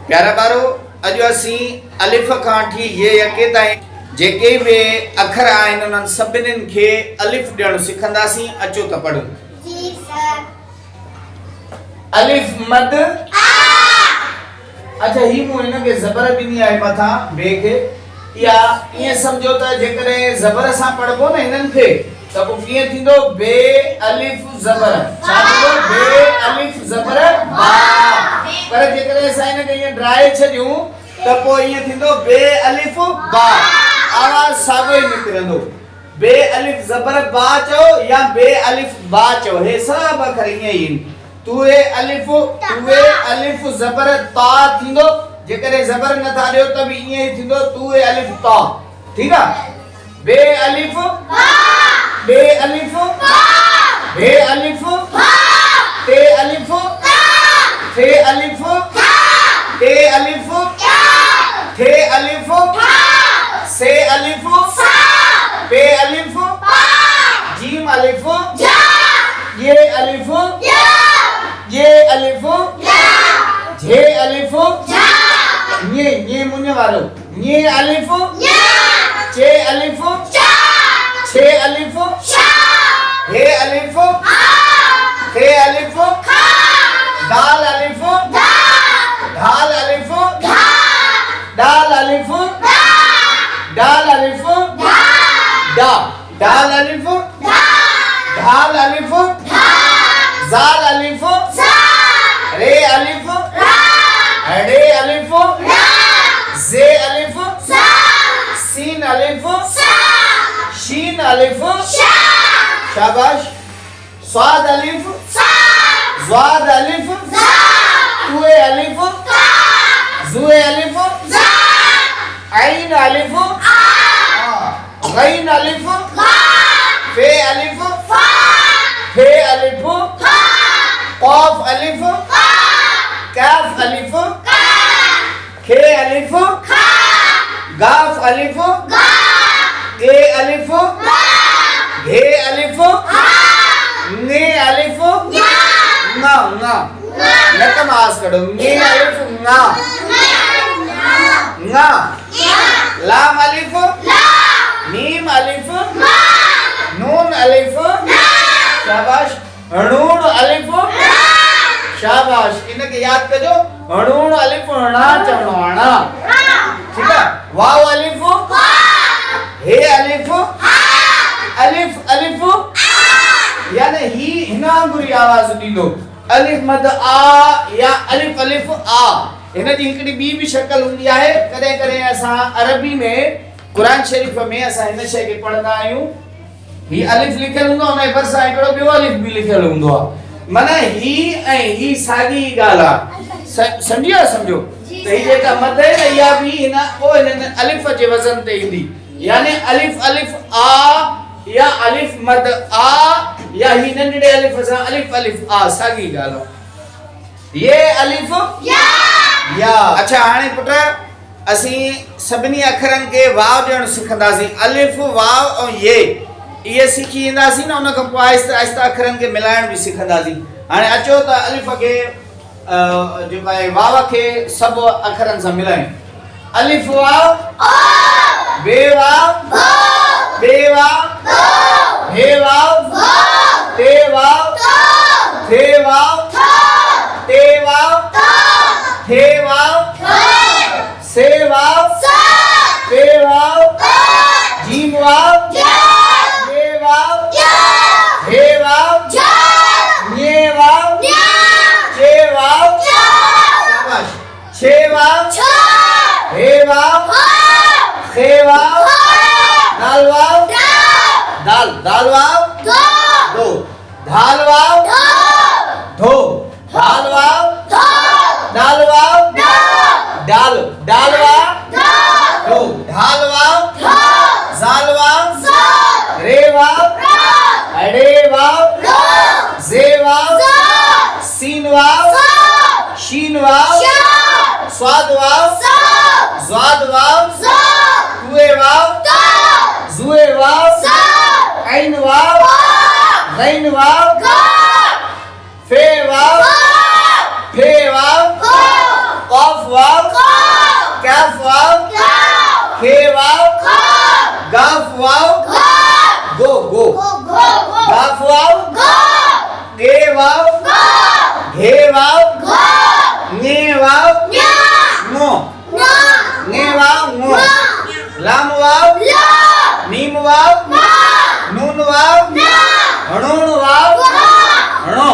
प्यारा बारो अॼु असीं अलिफ खां वठी ये यके ताईं जेके बि अखर आहिनि उन्हनि सभिनीनि खे अलिफ ॾियणु सिखंदासीं। अचो त पढ़ूं। जी सर। अलिफ मद अच्छा ही मूं हिनखे ज़बर ॾिनी आहे मथां बे खे या ईअं सम्झो त जेकॾहिं ज़बर सां पढ़बो न हिननि खे त पोइ कीअं थींदो बे अलिफ ज़बर छा थींदो बे अलिफ ज़बर बा। पर जेकॾहिं असां हिनखे ईअं ड्राए छॾियूं त पोइ ईअं थींदो बे अलिफ बा आवाज़ साॻियो ई निकिरंदो। बे अलिफ ज़बर बा चओ या बे अलिफ बा चओ हे सभु अखर ईअं ई आहिनि। तुए अलिफ ज़बर ता थींदो जेकॾहिं ज़बर नथा ॾियो त बि ईअं ई थींदो तुए अलिफ ता। ठीकु आहे। बे अलिफ बे अलिफ बे अलिफ ते अलिफ थे अलिफ ते अलिफ थे अलिफ से अलिफ पे अलिफ जीम अलिफ ये अलिफ ये अलिफ जे अलिफ ये मुन्ने वालो ये अलिफ चे अलिफ छे अलिफ हे अलिफ हे अलिफ दाल अलिफ ढाल अलिफ दाल अलिफ दाल अलिफ डा दाल अलिफ ढाल अलिफ जाल अलिफ रे अलिफ रे अलिफ जे अलिफ सीन अलिफ शीन अलिफ शाबाश स्वाद अलिफ ज़्वाद अलिफ तुए अलिफ जुए अलिफ ऐन अलिफ गैन अलिफ फे अलिफ फे अलिफ क़ाफ अलिफ काफ अलिफ खे अलिफ गाफ अलिफ के अलिफ घे अलिफ ने अलिफ ना ना नकमास करो ने अलिफ ना ना लाम अलिफ मीम अलिफ नून अलिफ शाबाश हणून अलिफ शाबाश इनके याद कजो हणून अलिफ हणा चवणो हणा। ठीक है। वाव अलिफ हे अलिफ अलिफ अलिफ यानी ही हिना गुरी आवाज ॾींदो अलिफ मद आ या अलिफ अलिफ आ। हिन जी हिकड़ी ॿी भी शक्ल हूंदी आहे। कॾहिं कॾहिं असां अरबी में कुरान शरीफ में असां हिन शइ खे पढ़ंदा आहियूं ही अलिफ लिखियल हूंदो आहे उन भरिसां हिकिड़ो ॿियो अलिफ बि लिखियल हूंदो आहे। माना ही ऐं ही साॻी ॻाल्हि आहे। सम्झियो सम्झो त ही जेका मद आहे न इहा बि हिन अलिफ जे वज़न ते ईंदी यानी अलिफ अलिफ आ या अलिफ मद आ या ही नंढड़े अलिफ सां अलिफ अलिफ आ साॻी ॻाल्हि आहे। ये अलिफ या अच्छा हाणे पुट असीं सभिनी अखरनि खे वाव ॾियणु सिखंदासीं। अलिफ वाव ऐं ये इहे सिखी ईंदासीं न उन खां पोइ आहिस्ते आहिस्ते अखरनि खे मिलाइण बि सिखंदासीं। हाणे अचो त अलिफ खे जेको आहे वाव खे सभु अखरनि सां मिलायूं। अलिफ वाव बे वाव बे वाव हे वाव ते वाव थे वाव ते वाव थे वाव से वाव पे वाव जीम वाव ये वाव हे वाव ये वाव चे वाव शाबाश छे वाव हे वाव खे वाव दाल वाव दाल दाल वाव दो धाल वाव धो धाल वाव दाल वाव डाल डाल वाव दो ढाल वाव जाल वाव रे वाव अड़े वाव जे वाव सीन वाव शीन वाव स्वाद वाव ज़्वाद वाव तुए वाव जुए वाव ऐन वाव गैन वाव फे वाव फे वाव क़ाफ वाव વાવ ઘે વાવ ને વાવ નો ને વાવ નો લામ વાવ મીમ વાવ નૂન વાવ હણુણ વાવ હણો